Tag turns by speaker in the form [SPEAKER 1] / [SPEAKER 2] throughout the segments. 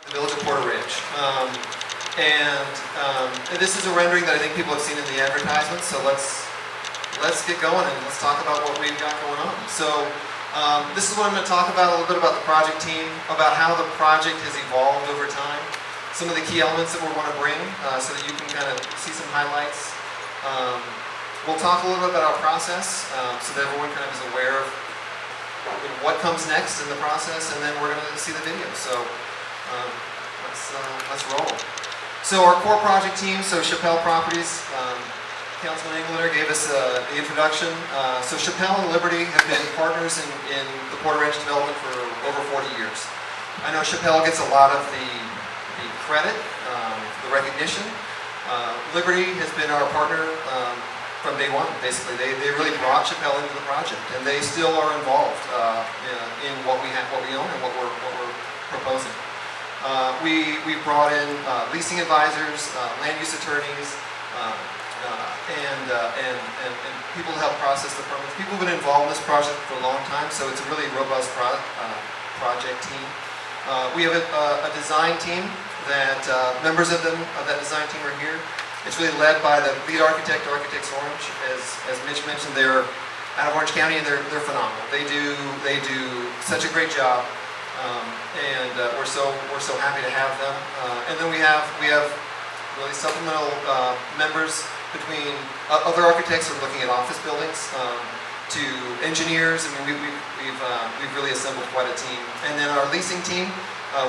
[SPEAKER 1] the village of Porter Ridge. And this is a rendering that I think people have seen in the advertisement, so let's get going and let's talk about what we've got going on. So this is what I'm going to talk about, a little bit about the project team, about how the project has evolved over time, some of the key elements that we want to bring so that you can kind of see some highlights. We'll talk a little bit about our process so that everyone kind of is aware of what comes next in the process, and then we're going to see the video. So let's roll. So our core project team, so Shapell Properties, Councilman Englander gave us the introduction. So Shapell and Liberty have been partners in the Porter Ridge development for over 40 years. I know Shapell gets a lot of the credit, the recognition. Liberty has been our partner from day one, basically. They really brought Shapell into the project, and they still are involved in what we own and what we're proposing. We've brought in leasing advisors, land use attorneys, and people to help process the permits. People have been involved in this project for a long time, so it's a really robust project team. We have a design team that members of that design team are here. It's really led by the lead architect, Architects Orange. As Mitch mentioned, they're out of Orange County and they're phenomenal. They do such a great job, and we're so happy to have them. And then we have really supplemental members between other architects who are looking at office buildings to engineers. I mean, we've really assembled quite a team. And then our leasing team,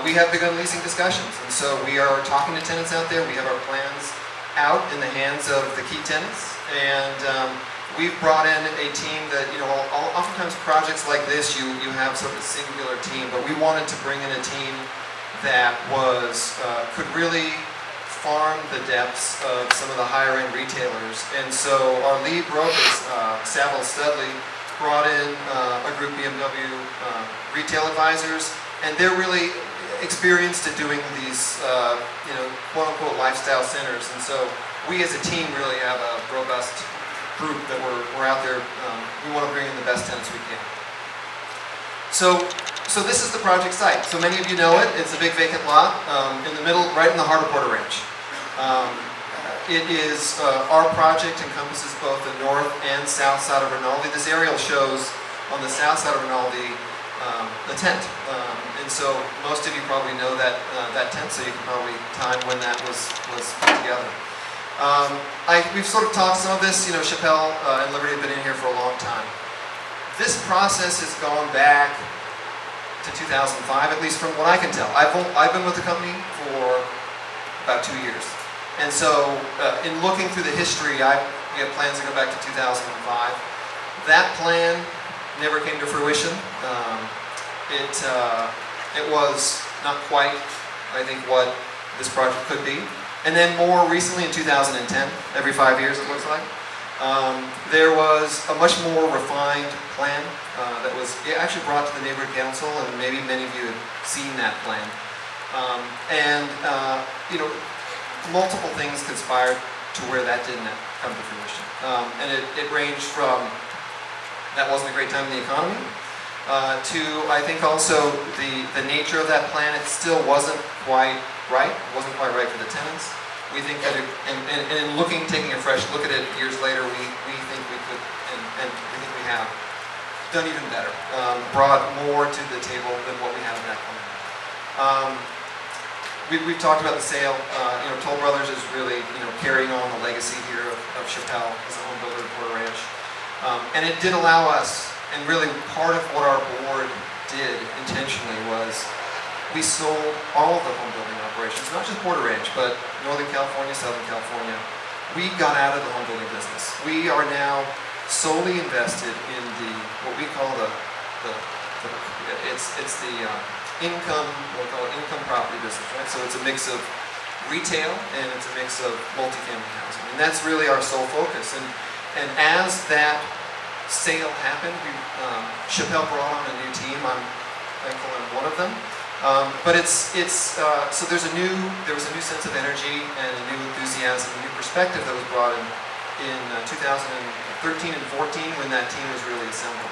[SPEAKER 1] we have begun leasing discussions, and so we are talking to tenants out there. We have our plans out in the hands of the key tenants, and we've brought in a team that, oftentimes projects like this, you have sort of a singular team, but we wanted to bring in a team that could really farm the depths of some of the higher end retailers. And so our lead brokers, Saville Studley, brought in a group BMW retail advisors, and they're really experienced at doing these quote-unquote lifestyle centers. And so we as a team really have a robust group that we're out there. We want to bring in the best tenants we can. So this is the project site. So many of you know it. It's a big vacant lot in the middle, right in the heart of Porter Ridge. It is our project encompasses both the north and south side of Rinaldi. This aerial shows on the south side of Rinaldi the tent. And so most of you probably know that tent, so you can probably time when that was put together. We've sort of talked some of this. Shapell and Liberty have been in here for a long time. This process has gone back to 2005, at least from what I can tell. I've been with the company for about 2 years. And so in looking through the history, we have plans to go back to 2005. That plan never came to fruition. It was not quite, I think, what this project could be. And then more recently in 2010, every 5 years it looks like, there was a much more refined plan that was actually brought to the neighborhood council, and maybe many of you have seen that plan. Multiple things conspired to where that didn't come to fruition. And it ranged from that wasn't a great time in the economy, to I think also the nature of that plan. It still wasn't quite right. It wasn't quite right for the tenants. We think that, taking a fresh look at it years later, we think we could, and we think we have done even better, brought more to the table than what we had at that point. We've talked about the sale. Toll Brothers is really carrying on the legacy here of Shapell as a home builder in Porter Ridge, and it did allow us. And really part of what our board did intentionally was we sold all of the home building operations, not just Porter Ridge, but Northern California, Southern California. We got out of the home building business. We are now solely invested in what we call the income, we'll call it income property business, right? So it's a mix of retail and it's a mix of multifamily housing. And that's really our sole focus. And as that sale happened, Shapell brought on a new team. I'm thankful I'm one of them. But so there was a new sense of energy and a new enthusiasm, a new perspective that was brought in 2013 and 14 when that team was really assembled.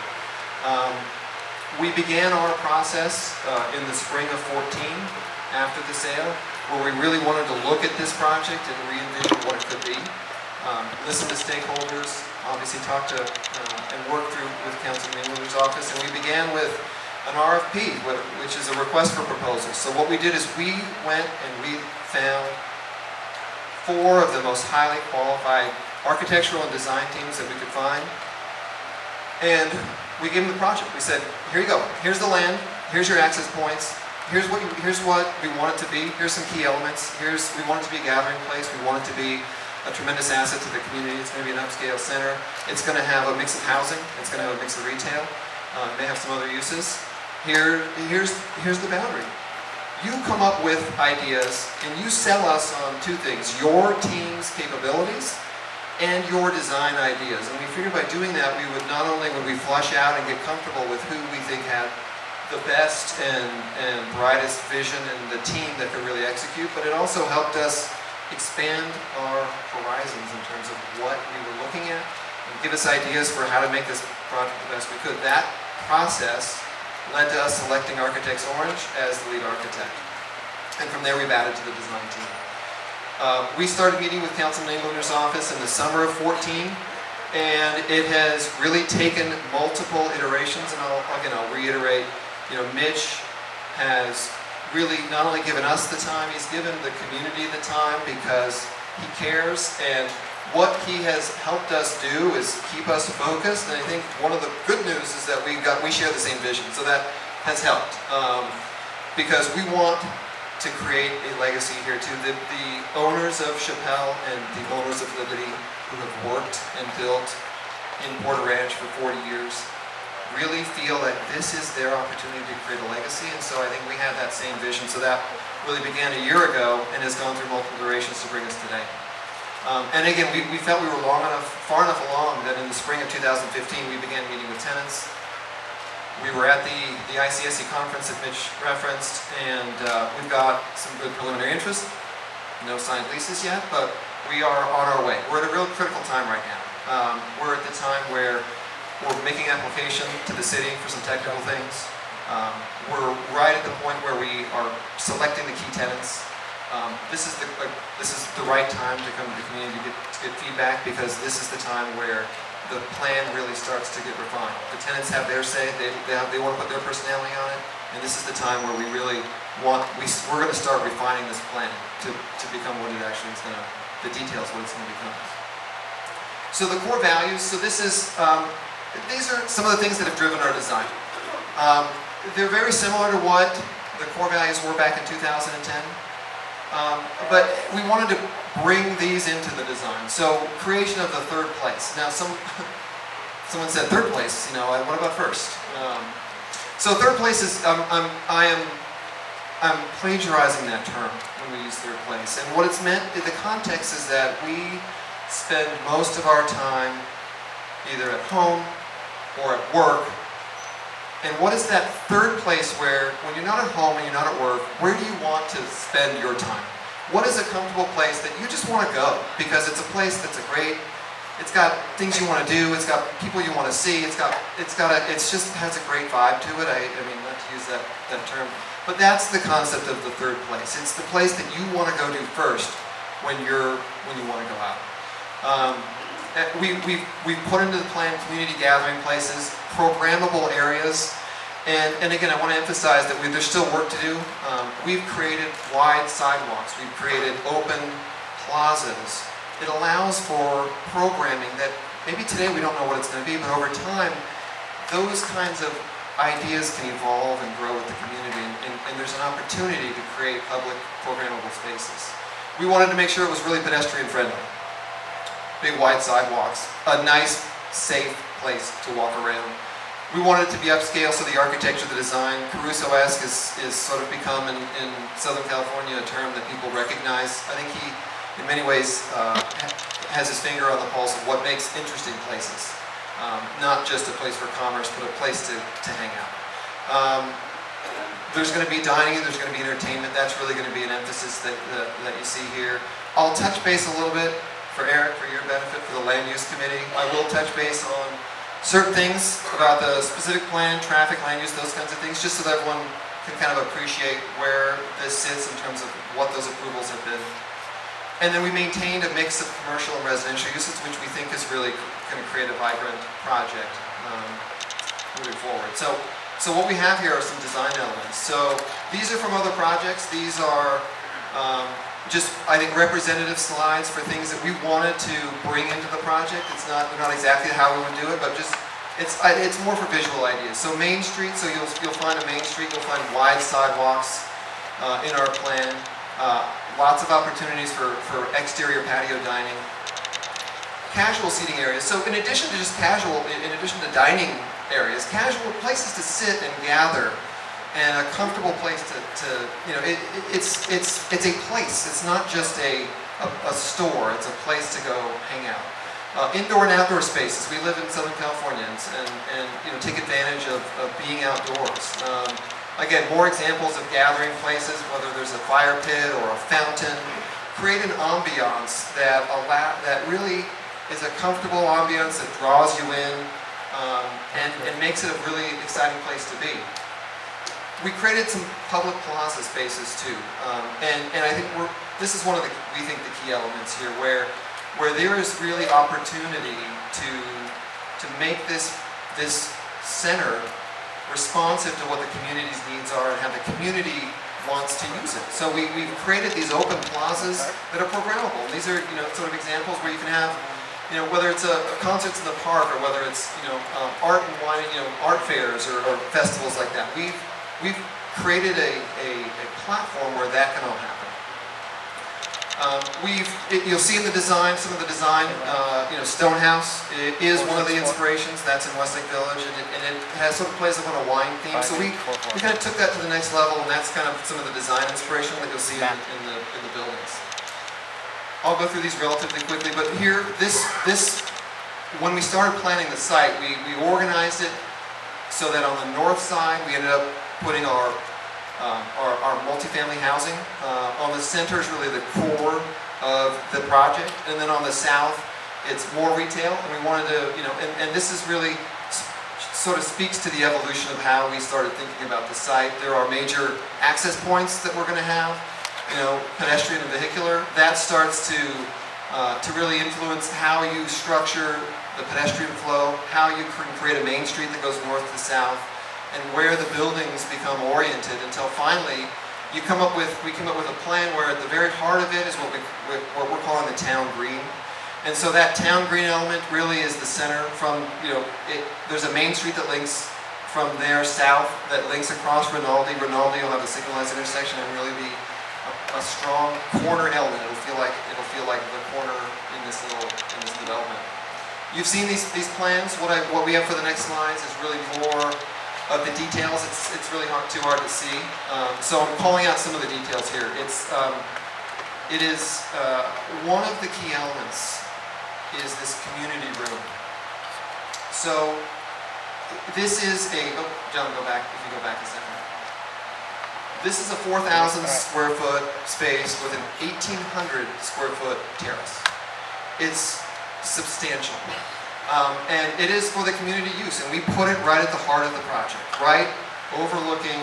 [SPEAKER 1] We began our process in the spring of 14 after the sale, where we really wanted to look at this project and re-envision what it could be. Listen to stakeholders, obviously talk to and work through with Councilman Englander's office, and we began with an RFP, which is a request for proposals. So what we did is we went and we found 4 of the most highly qualified architectural and design teams that we could find, and we gave them the project. We said, here you go, here's the land, here's your access points, here's what we want it to be, here's some key elements, we want it to be a gathering place, we want it to be a tremendous asset to the community. It's going to be an upscale center. It's going to have a mix of housing. It's going to have a mix of retail. It may have some other uses. Here's the boundary. You come up with ideas and you sell us on 2 things: your team's capabilities and your design ideas. And we figured by doing that, we would not only would we flush out and get comfortable with who we think had the best and brightest vision and the team that could really execute, but it also helped us expand our horizons in terms of what we were looking at and give us ideas for how to make this project the best we could. That process led to us selecting Architects Orange as the lead architect. And from there we've added to the design team. We started meeting with Councilman Englander's office in the summer of 14, and it has really taken multiple iterations, and I'll reiterate, Mitch has really not only given us the time, he's given the community the time because he cares, and what he has helped us do is keep us focused. And I think one of the good news is that we share the same vision, so that has helped because we want to create a legacy here too. The owners of Shapell and the owners of Liberty, who have worked and built in Porter Ranch for 40 years, really feel that this is their opportunity to create a legacy, and so I think we have that same vision. So that really began a year ago and has gone through multiple iterations to bring us today. And again, we felt we were far enough along that in the spring of 2015 we began meeting with tenants. We were at the ICSC conference that Mitch referenced, and we've got some good preliminary interest. No signed leases yet, but we are on our way. We're at a real critical time right now. We're at the time where we're making application to the city for some technical things. We're right at the point where we are selecting the key tenants. This is the right time to come to the community to get feedback, because this is the time where the plan really starts to get refined. The tenants have their say, they want to put their personality on it, and this is the time where we really we're going to start refining this plan to become what it actually is going to, the details what it's going to become. So the core values, so this is, these are some of the things that have driven our design. They're very similar to what the core values were back in 2010, but we wanted to bring these into the design. So creation of the 3rd place. Now someone said 3rd place, what about first? So 3rd place is, I'm plagiarizing that term when we use 3rd place. And what it's meant, the context is that we spend most of our time either at home or at work. And what is that 3rd place where, when you're not at home and you're not at work, where do you want to spend your time? What is a comfortable place that you just want to go? Because it's a place that's it's got things you want to do, it's got people you want to see, it just has a great vibe to it. I mean, not to use that term, but that's the concept of the 3rd place. It's the place that you want to go to first when you want to go out. We've put into the plan community gathering places, programmable areas, and again, I want to emphasize that there's still work to do. We've created wide sidewalks, we've created open plazas. It allows for programming that maybe today we don't know what it's going to be, but over time, those kinds of ideas can evolve and grow with the community, and there's an opportunity to create public programmable spaces. We wanted to make sure it was really pedestrian friendly. Big wide sidewalks, a nice, safe place to walk around. We wanted it to be upscale, so the architecture, the design, Caruso-esque is sort of become in Southern California a term that people recognize. I think he, in many ways, has his finger on the pulse of what makes interesting places. Not just a place for commerce, but a place to hang out. There's going to be dining, there's going to be entertainment. That's really going to be an emphasis that you see here. I'll touch base a little bit for Eric, for your benefit, for the Land Use Committee. I will touch base on certain things about the specific plan, traffic, land use, those kinds of things, just so that everyone can kind of appreciate where this sits in terms of what those approvals have been. And then we maintained a mix of commercial and residential uses, which we think is really going to create a vibrant project moving forward. So what we have here are some design elements. So these are from other projects. These are just, I think, representative slides for things that we wanted to bring into the project. They're not exactly how we would do it, but just it's more for visual ideas. So Main Street, so you'll find a Main Street, you'll find wide sidewalks in our plan. Lots of opportunities for exterior patio dining. Casual seating areas. So in addition to just casual, in addition to dining areas, casual places to sit and gather, and a comfortable place to it's a place. It's not just a store. It's a place to go hang out. Indoor and outdoor spaces. We live in Southern California and take advantage of being outdoors. Again, more examples of gathering places, whether there's a fire pit or a fountain. Create an ambiance that really is a comfortable ambiance that draws you in and makes it a really exciting place to be. We created some public plaza spaces too, and I think this is one of we think the key elements here, where there is really opportunity to make this center responsive to what the community's needs are and how the community wants to use it. So we've created these open plazas that are programmable. And these are sort of examples where you can have whether it's a concerts in the park or whether it's art and wine, art fairs or festivals like that. We've created a platform where that can all happen. You'll see in the design, some of the design, Stonehouse is one of the inspirations. That's in Westlake Village, and it has sort of plays up on a wine theme. So we kind of took that to the next level, and that's kind of some of the design inspiration that you'll see in the buildings. I'll go through these relatively quickly, but here, when we started planning the site, we organized it so that on the north side, we ended up putting our multifamily housing. On the center is really the core of the project, and then on the south, it's more retail. And we wanted to, and this is really sort of speaks to the evolution of how we started thinking about the site. There are major access points that we're going to have, pedestrian and vehicular. That starts to really influence how you structure the pedestrian flow, how you can create a main street that goes north to south, and where the buildings become oriented until finally we come up with a plan where at the very heart of it is what we're calling the town green. And so that town green element really is the center from, there's a main street that links from there south that links across Rinaldi. Rinaldi will have a signalized intersection and really be a strong corner element. It'll feel like the corner in this development. You've seen these plans. What we have for the next slides is really more of the details. It's really too hard to see. So I'm calling out some of the details here. It is one of the key elements is this community room. So this is John, go back if you go back a second. This is a 4,000 square foot space with an 1,800 square foot terrace. It's substantial. And it is for the community use, and we put it right at the heart of the project, right overlooking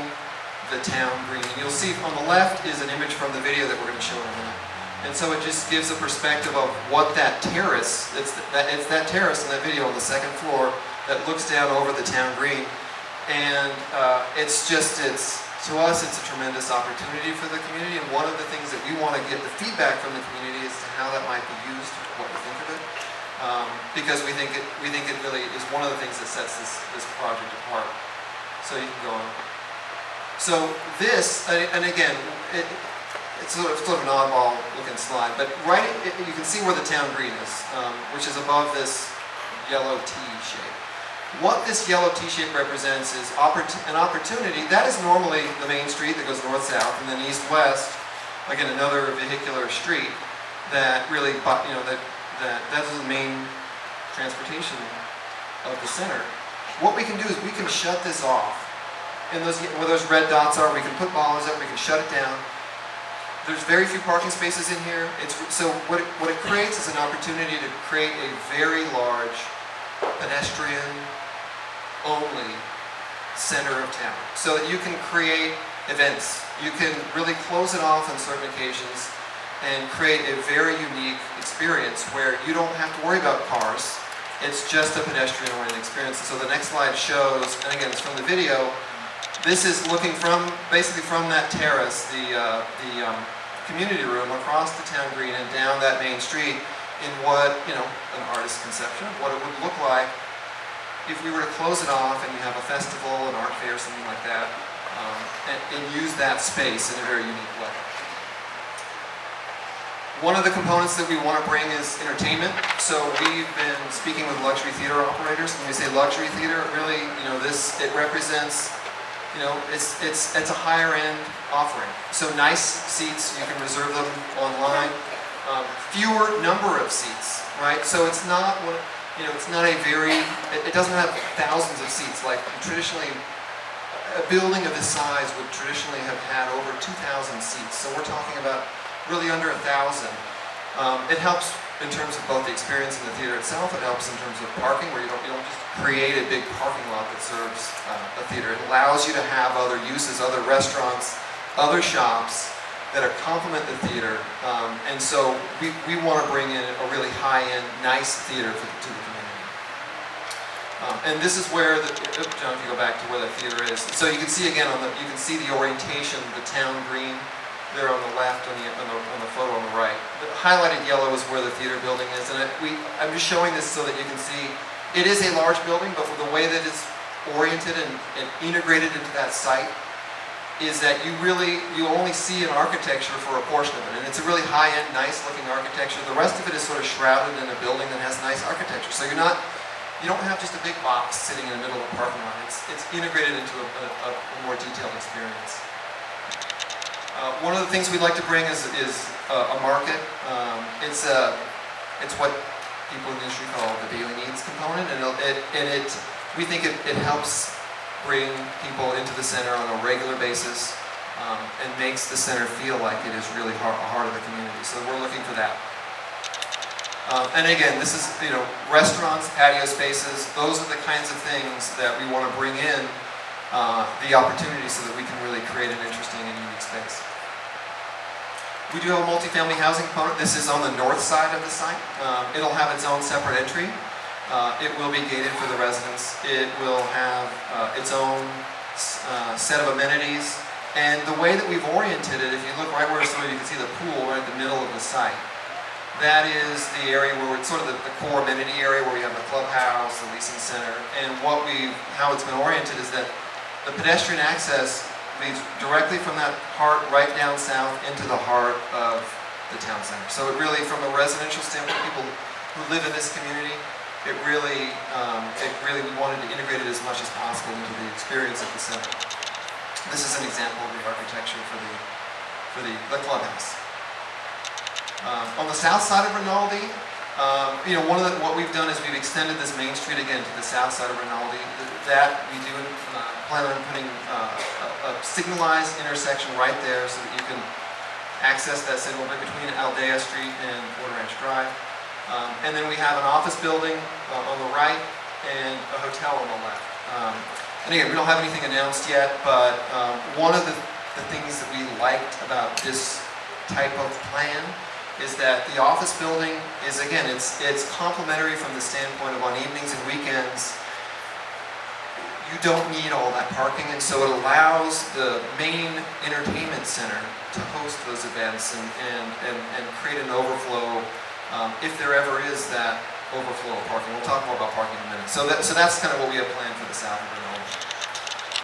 [SPEAKER 1] the town green. And you'll see on the left is an image from the video that we're going to show in a minute. And so it just gives a perspective of what that terrace, it's that terrace in that video on the second floor that looks down over the town green. And to us, it's a tremendous opportunity for the community, and one of the things that we want to get the feedback from the community is to how that might be used, what we think of it. Because we think it really is one of the things that sets this project apart. So you can go on. So this, and again, it's sort of an oddball looking slide, but you can see where the town green is, which is above this yellow T shape. What this yellow T shape represents is an opportunity. That is normally the main street that goes north-south, and then east-west, again, another vehicular street that really, that's the main transportation of the center. What we can do is we can shut this off. And where those red dots are, we can put bollards up, we can shut it down. There's very few parking spaces in here. So what it creates is an opportunity to create a very large pedestrian-only center of town. So that you can create events. You can really close it off on certain occasions and create a very unique experience where you don't have to worry about cars. It's just a pedestrian-oriented experience. So the next slide shows, and again, it's from the video. This is looking from, basically from that terrace, the community room across the town green and down that main street in what, you know, an artist's conception of what it would look like if we were to close it off and you have a festival, an art fair, something like that, and use that space in a very unique way. One of the components that we want to bring is entertainment. So we've been speaking with luxury theater operators. When we say luxury theater, really, you know, it represents, you know, it's a higher end offering. So nice seats, you can reserve them online. Fewer number of seats, right? So it's not what, you know, it's not a very, it doesn't have thousands of seats like traditionally. A building of this size would traditionally have had over 2,000 seats. So we're talking about really under 1,000. It helps in terms of both the experience in the theater itself. It helps in terms of parking, where you don't just create a big parking lot that serves a theater. It allows you to have other uses, other restaurants, other shops that are complement the theater. And so we want to bring in a really high-end, nice theater to the community. And this is where John, if you go back to where the theater is. So you can see again you can see the orientation, the town green there on the left, on the photo on the right. The highlighted yellow is where the theater building is, and I'm just showing this so that you can see it is a large building, but with the way that it's oriented and integrated into that site is that you only see an architecture for a portion of it, and it's a really high-end, nice-looking architecture. The rest of it is sort of shrouded in a building that has nice architecture. So you don't have just a big box sitting in the middle of a parking lot. It's integrated into a more detailed experience. One of the things we'd like to bring is a market. It's what people in the industry call the daily needs component, and we think it helps bring people into the center on a regular basis and makes the center feel like it is really a heart of the community. So we're looking for that. And again, this is, you know, restaurants, patio spaces, those are the kinds of things that we want to bring in the opportunity so that we can really create an interesting and unique space. We do have a multifamily housing component. This is on the north side of the site. It'll have its own separate entry. It will be gated for the residents. It will have its own set of amenities. And the way that we've oriented it, if you look right where you can see the pool right in the middle of the site, that is the area where it's sort of the core amenity area where we have the clubhouse, the leasing center, and how it's been oriented is that the pedestrian access leads directly from that heart right down south into the heart of the town center. So it really, from a residential standpoint, people who live in this community, we wanted to integrate it as much as possible into the experience of the center. This is an example of the architecture for the clubhouse. On the south side of Rinaldi, you know, what we've done is we've extended this main street again to the south side of Rinaldi. That we do plan on putting a signalized intersection right there so that you can access that signal between Aldea Street and Water Ranch Drive. And then we have an office building on the right and a hotel on the left. And again, we don't have anything announced yet, but one of the things that we liked about this type of plan is that the office building is, again, it's complementary from the standpoint of on evenings and weekends, you don't need all that parking, and so it allows the main entertainment center to host those events and create an overflow if there ever is that overflow of parking. We'll talk more about parking in a minute. So that's kind of what we have planned for the south of Rinaldi.